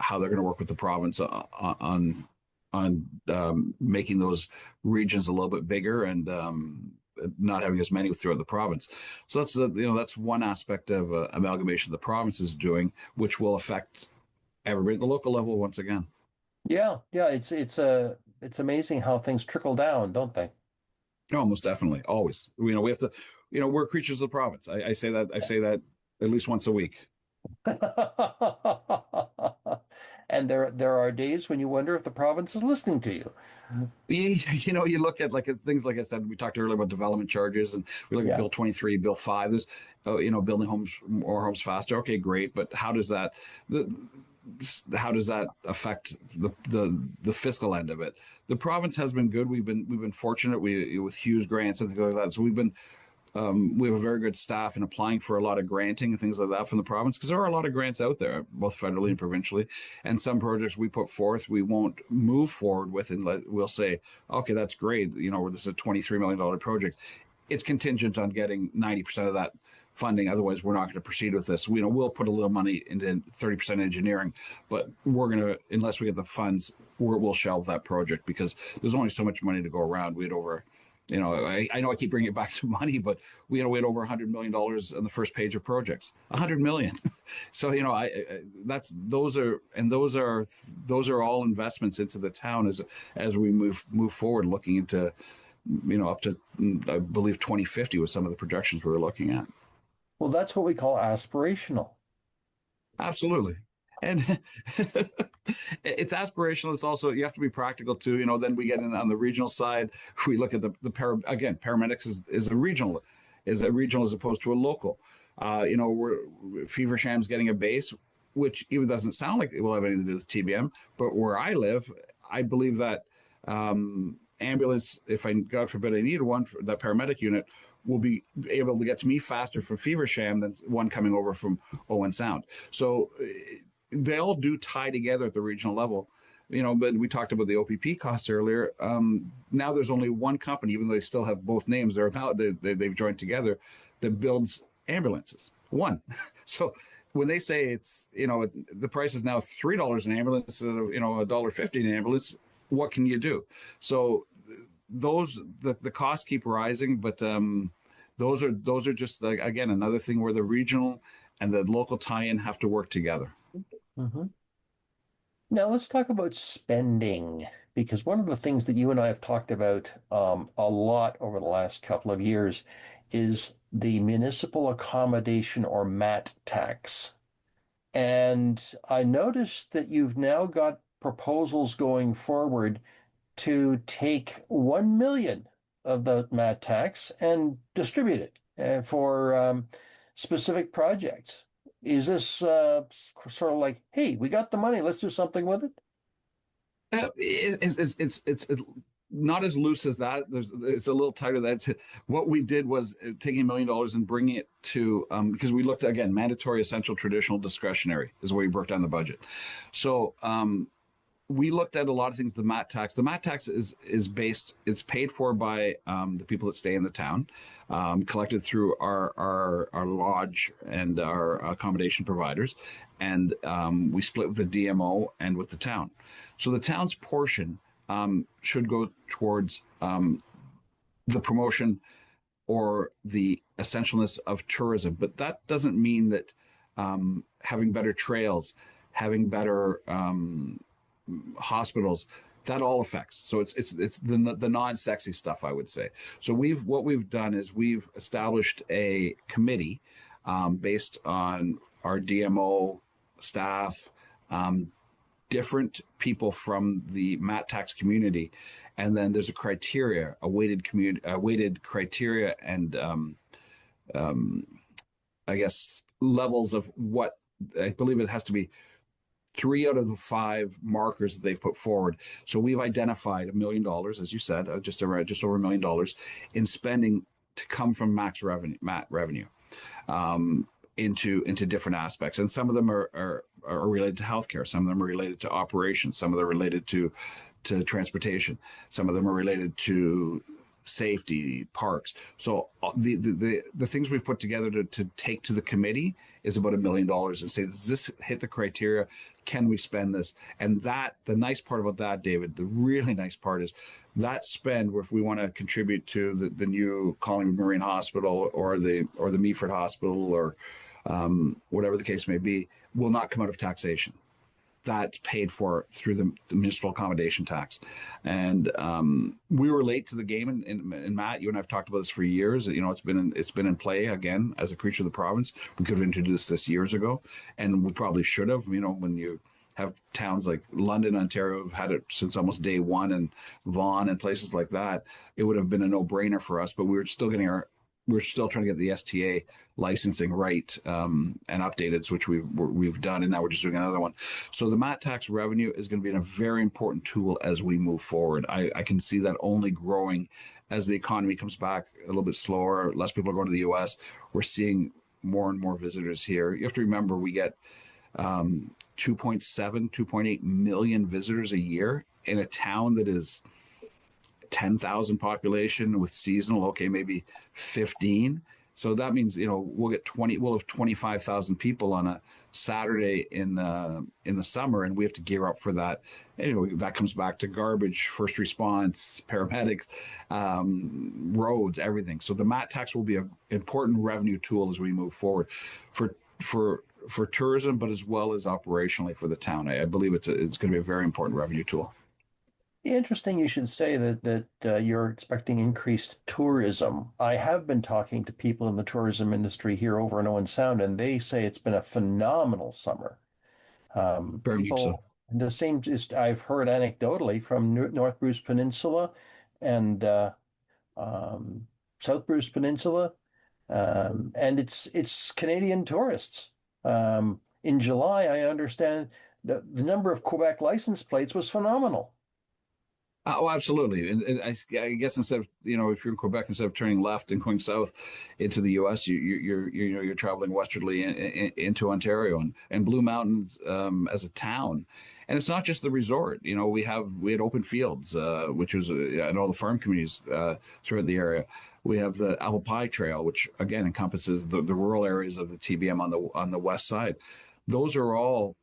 how they're going to work with the province on making those regions a little bit bigger and not having as many throughout the province. So that's one aspect of amalgamation the province is doing, which will affect everybody at the local level once again. Yeah. It's amazing how things trickle down, don't they? No, most definitely, always. We have to. We're creatures of the province. I say that at least once a week. And there are days when you wonder if the province is listening to you. You look at things like I said, we talked earlier about development charges, and we look at Bill 23, Bill 5. There's building more homes faster. Okay, great, but how does that affect the fiscal end of it? The province has been good. We've been fortunate. With Hughes grants and things like that. So we have a very good staff in applying for a lot of granting and things like that from the province, because there are a lot of grants out there, both federally and provincially. And some projects we put forth, we won't move forward with, and we'll say, okay, that's great. This is a $23 million project. It's contingent on getting 90% of that funding. Otherwise, we're not going to proceed with this. We'll put a little money into 30% engineering, but we're going to, unless we get the funds, we'll shelve that project, because there's only so much money to go around. We had over, I know I keep bringing it back to money, but we had over $100 million on the first page of projects. $100 million. So those are all investments into the town as we move forward, looking into up to, I believe, 2050 was some of the projections we were looking at. Well, that's what we call aspirational. Absolutely. And it's aspirational. It's also, you have to be practical too. Then we get in on the regional side. We look at again, paramedics is a regional, as opposed to a local. We're Feversham's getting a base, which even doesn't sound like it will have anything to do with TBM. But where I live, I believe that ambulance, if I, God forbid, I need one, for that paramedic unit, will be able to get to me faster from Feversham than one coming over from Owen Sound. So they all do tie together at the regional level. But we talked about the OPP costs earlier. Now there's only one company, even though they still have both names. They've joined together, that builds ambulances. One. So when they say it's, the price is now $3 an ambulance instead of, $1.50 an ambulance, what can you do? So the costs keep rising, but those are just, like, again, another thing where the regional and the local tie-in have to work together. Mm-hmm. Now let's talk about spending, because one of the things that you and I have talked about a lot over the last couple of years is the municipal accommodation, or MAT tax. And I noticed that you've now got proposals going forward to take 1 million of the MAT tax and distribute it for specific projects. Is this sort of like, hey, we got the money, let's do something with it? It's not as loose as that. It's a little tighter. That's what we did, was taking $1 million and bringing it to, because we looked, again, mandatory, essential, traditional, discretionary is where we broke down the budget. So we looked at a lot of things. The MAT tax is based, it's paid for by the people that stay in the town, collected through our lodge and our accommodation providers. And we split with the DMO and with the town. So the town's portion should go towards the promotion or the essentialness of tourism. But that doesn't mean that having better trails, having better hospitals, that all affects. So it's the non-sexy stuff, I would say. So what we've done is we've established a committee based on our DMO staff, different people from the MAT tax community, and then there's a weighted criteria, and I guess levels of what I believe it has to be. 3 out of the 5 markers that they've put forward. So we've identified $1 million, as you said, just over $1 million in spending to come from MAT revenue into different aspects. And some of them are related to healthcare. Some of them are related to operations. Some of them are related to transportation. Some of them are related to safety, parks. So the things we've put together to take to the committee is about $1 million, and say, does this hit the criteria? Can we spend this? And the nice part about that, David, the really nice part is that spend, where if we want to contribute to the new Collingwood Marine Hospital or the Meaford Hospital or whatever the case may be, will not come out of taxation. That's paid for through the municipal accommodation tax. And we were late to the game in Matt. You and I have talked about this for years. It's been in play again as a creature of the province. We could have introduced this years ago, and we probably should have. When you have towns like London, Ontario, have had it since almost day one, and Vaughan and places like that, it would have been a no-brainer for us. But we're still trying to get the STA licensing right and updated, which we've done, and now we're just doing another one. So the MAT tax revenue is going to be a very important tool as we move forward. I can see that only growing as the economy comes back a little bit slower. Less people are going to the U.S. We're seeing more and more visitors here. You have to remember, we get 2.8 million visitors a year in a town that is 10,000 population with seasonal, okay, maybe 15. So that means, we'll have 25,000 people on a Saturday in the summer, and we have to gear up for that. That comes back to garbage, first response, paramedics, roads, everything. So the MAT tax will be an important revenue tool as we move forward for tourism, but as well as operationally for the town. I believe it's going to be a very important revenue tool. Interesting you should say that you're expecting increased tourism. I have been talking to people in the tourism industry here over in Owen Sound, and they say it's been a phenomenal summer. Very much so. People, the same, just I've heard anecdotally from North Bruce Peninsula and um, South Bruce Peninsula, and it's Canadian tourists. In July, I understand the number of Quebec license plates was phenomenal. Oh, absolutely. And I guess instead of, if you're in Quebec, instead of turning left and going south into the U.S., you're traveling westerly into Ontario and Blue Mountains as a town. And it's not just the resort. We had open fields, which was at all the farm communities throughout the area. We have the Apple Pie Trail, which again encompasses the rural areas of the TBM on the west side. Those are all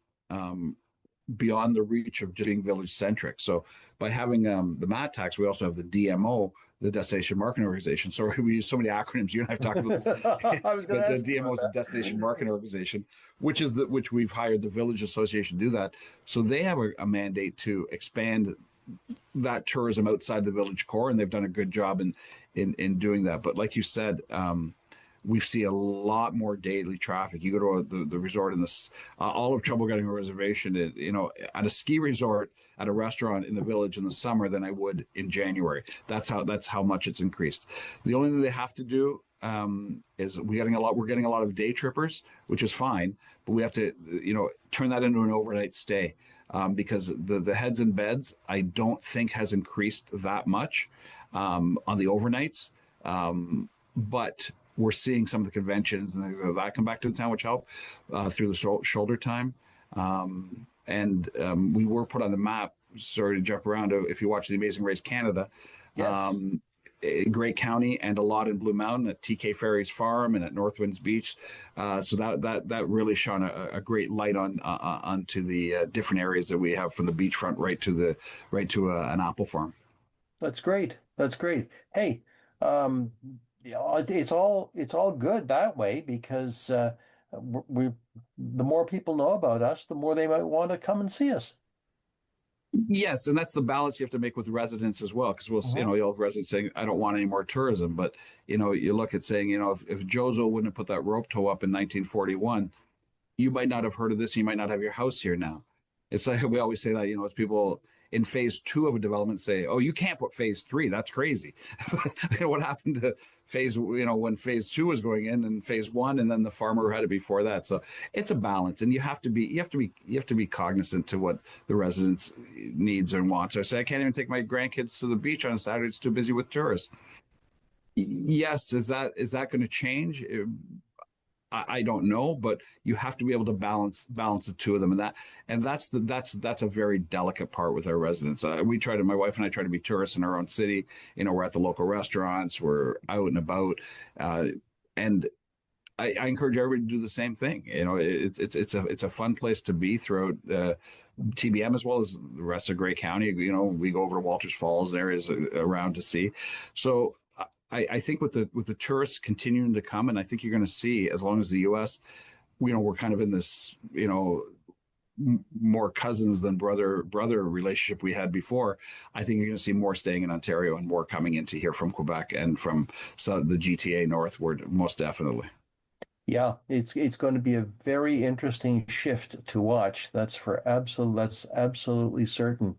beyond the reach of just being village centric. So by having the MAT tax, we also have the DMO, the Destination Marketing Organization. Sorry, we use so many acronyms. You and I have talked about this. I was going to But ask the you DMO about is the that. Destination Marketing Organization, which we've hired the Village Association to do that. So they have a mandate to expand that tourism outside the village core, and they've done a good job in doing that. But like you said, we see a lot more daily traffic. You go to the resort in this, all of trouble getting a reservation at a ski resort at a restaurant in the village in the summer than I would in January. That's how much it's increased. The only thing they have to do is we're getting a lot of day trippers, which is fine, but we have to turn that into an overnight stay because the heads and beds I don't think has increased that much on the overnights, but we're seeing some of the conventions and things like that come back to the town, which help through the shoulder time. We were put on the map. Sorry to jump around. If you watch The Amazing Race Canada, Yes. Great County and a lot in Blue Mountain at TK Ferry's farm and at Northwinds Beach. So that really shone a great light onto the different areas that we have from the beachfront right to an apple farm. That's great. That's great. Hey, um, it's all good that way because we the more people know about us, the more they might want to come and see us. Yes, and that's the balance you have to make with residents as well, because you'll have residents saying, "I don't want any more tourism," but you look at saying, if Jozo wouldn't have put that rope tow up in 1941, you might not have heard of this. You might not have your house here now. It's like we always say that, as people in phase 2 of a development say, "Oh, you can't put phase 3. That's crazy." What happened to phase, when phase 2 was going in and phase 1, and then the farmer had it before that. So it's a balance, and you have to be cognizant to what the residents' needs and wants are. Say, I can't even take my grandkids to the beach on a Saturday; it's too busy with tourists. Yes, is that going to change? I don't know, but you have to be able to balance the two of them, and that's a very delicate part with our residents. My wife and I try to be tourists in our own city. We're at the local restaurants, we're out and about, and I encourage everybody to do the same thing. It's a fun place to be throughout TBM as well as the rest of Grey County. We go over to Walters Falls, areas around to see. So I think with the tourists continuing to come, and I think you're going to see, as long as the U.S., we're kind of in this, more cousins than brother relationship we had before. I think you're going to see more staying in Ontario and more coming into here from Quebec and from the GTA northward, most definitely. Yeah, it's going to be a very interesting shift to watch. That's absolutely certain.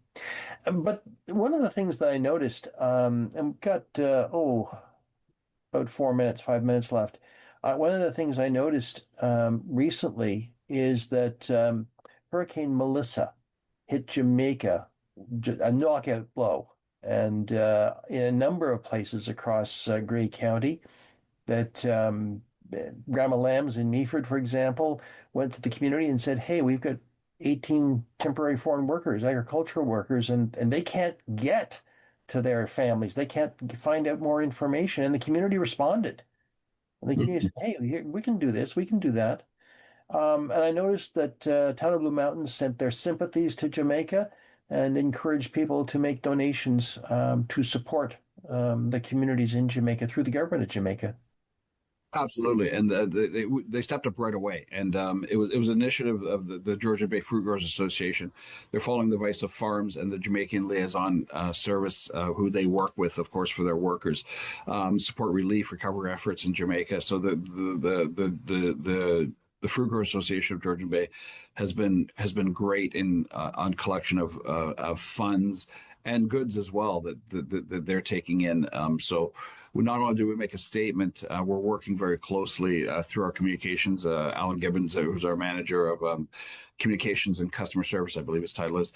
But one of the things that I noticed, and we've got about 4 minutes, 5 minutes left. One of the things I noticed recently is that Hurricane Melissa hit Jamaica, a knockout blow, and in a number of places across Grey County. That Grandma Lambs in Meaford, for example, went to the community and said, "Hey, we've got 18 temporary foreign workers, agricultural workers, and they can't get to their families. They can't find out more information." And the community responded. And the community said, "Hey, we can do this. We can do that." And I noticed that Town of Blue Mountains sent their sympathies to Jamaica and encouraged people to make donations to support the communities in Jamaica through the government of Jamaica. Absolutely, and they stepped up right away, and it was an initiative of the Georgian Bay Fruit Growers Association. They're following the advice of farms and the Jamaican Liaison Service, who they work with, of course, for their workers, support relief recovery efforts in Jamaica. So the Fruit Growers Association of Georgian Bay has been great in on collection of funds and goods as well that they're taking in. So not only do we make a statement, we're working very closely through our communications. Alan Gibbons, who's our manager of communications and customer service, I believe his title is,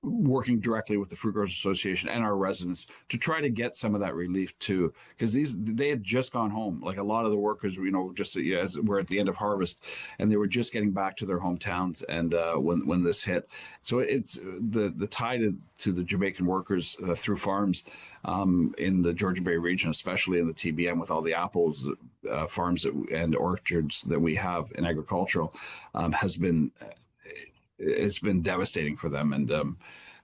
working directly with the Fruit Growers Association and our residents to try to get some of that relief too, because they had just gone home. Like a lot of the workers, just as we're at the end of harvest, and they were just getting back to their hometowns, and when this hit, so it's the tie to the Jamaican workers through farms in the Georgian Bay region, especially in the TBM, with all the apples farms and orchards that we have in agricultural, it's been devastating for them, and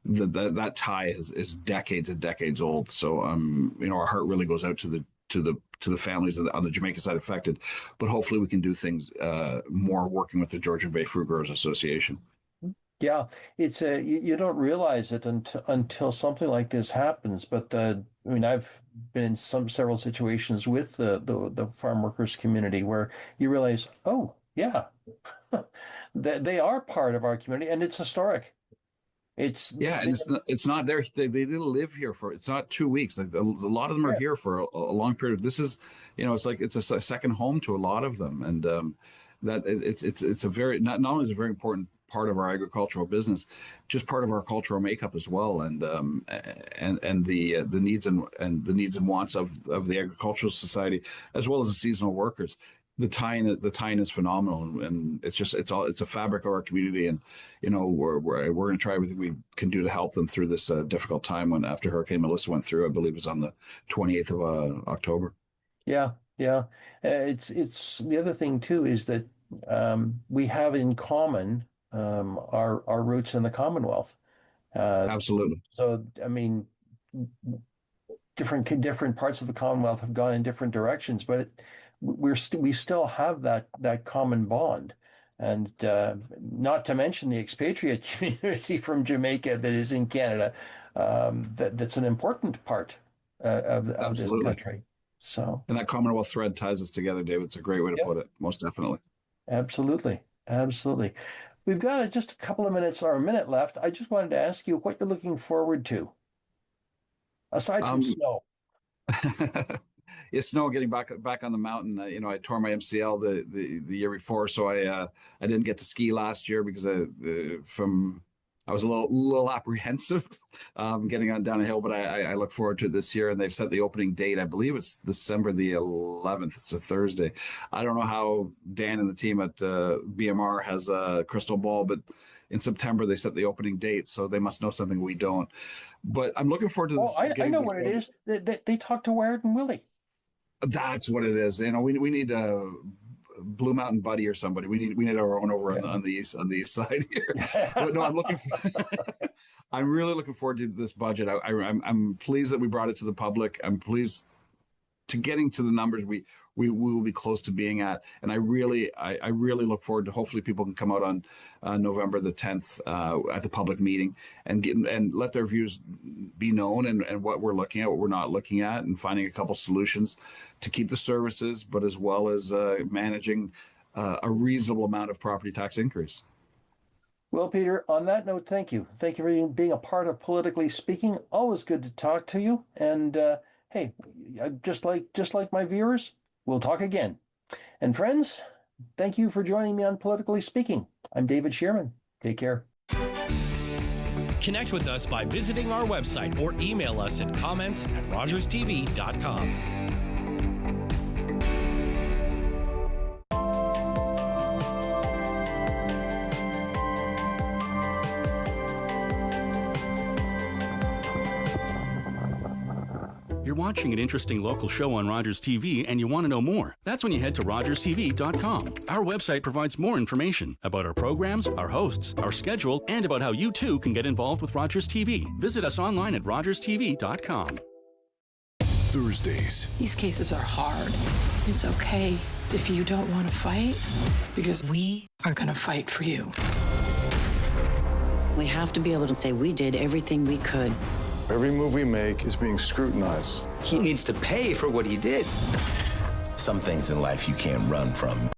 that tie is decades and decades old. So our heart really goes out to the families on the Jamaican side affected, but hopefully we can do things more working with the Georgian Bay Fruit Growers Association. Yeah, it's you don't realize it until something like this happens. But I've been in several situations with the farm workers community where you realize, oh yeah, they are part of our community, and it's historic. And it's not there. They didn't live here for. It's not 2 weeks. Like a lot of them are here for a long period. This is, it's like it's a second home to a lot of them, and that it's a very not only is a very important part of our agricultural business, just part of our cultural makeup as well, and the needs and wants of the agricultural society, as well as the seasonal workers. The tie-in is phenomenal, and it's a fabric of our community, and we're going to try everything we can do to help them through this difficult time after Hurricane Melissa went through. I believe it was on the 28th of October. Yeah. It's the other thing too is that we have in common our roots in the Commonwealth. Absolutely. So different parts of the Commonwealth have gone in different directions, but we still have that common bond, and not to mention the expatriate community from Jamaica that is in Canada. That's an important part of this country. So, and that Commonwealth thread ties us together, David. It's a great way to put it. Most definitely. Absolutely. We've got just a couple of minutes or a minute left. I just wanted to ask you what you're looking forward to, aside from snow. Yeah, snow. Getting back on the mountain. I tore my MCL the year before, so I didn't get to ski last year because I was a little apprehensive getting on down a hill, but I look forward to it this year, and they've set the opening date. I believe it's December the 11th. It's a Thursday. I don't know how Dan and the team at BMR has a crystal ball, but in September they set the opening date, so they must know something we don't. But I'm looking forward to this. I know what it is. They talked to Wired and Willie. That's what it is. We need a Blue Mountain Buddy or somebody. We need our own over on the east side here. But no, I'm really looking forward to this budget. I'm pleased that we brought it to the public. I'm pleased to getting to the numbers we will be close to being at, and I really look forward to hopefully people can come out on November the 10th at the public meeting and let their views be known, and what we're looking at, what we're not looking at, and finding a couple solutions to keep the services, but as well as managing a reasonable amount of property tax increase. Well, Peter, on that note, thank you. Thank you for being a part of Politically Speaking. Always good to talk to you. And hey, just like my viewers, we'll talk again. And friends, thank you for joining me on Politically Speaking. I'm David Shearman. Take care. Connect with us by visiting our website or email us at comments@rogerstv.com. You're watching an interesting local show on Rogers TV and you want to know more. That's when you head to rogerstv.com. Our website provides more information about our programs, our hosts, our schedule, and about how you too can get involved with Rogers TV. Visit us online at rogerstv.com. Thursdays. These cases are hard. It's okay if you don't want to fight, because we are going to fight for you. We have to be able to say we did everything we could. Every move we make is being scrutinized. He needs to pay for what he did. Some things in life you can't run from.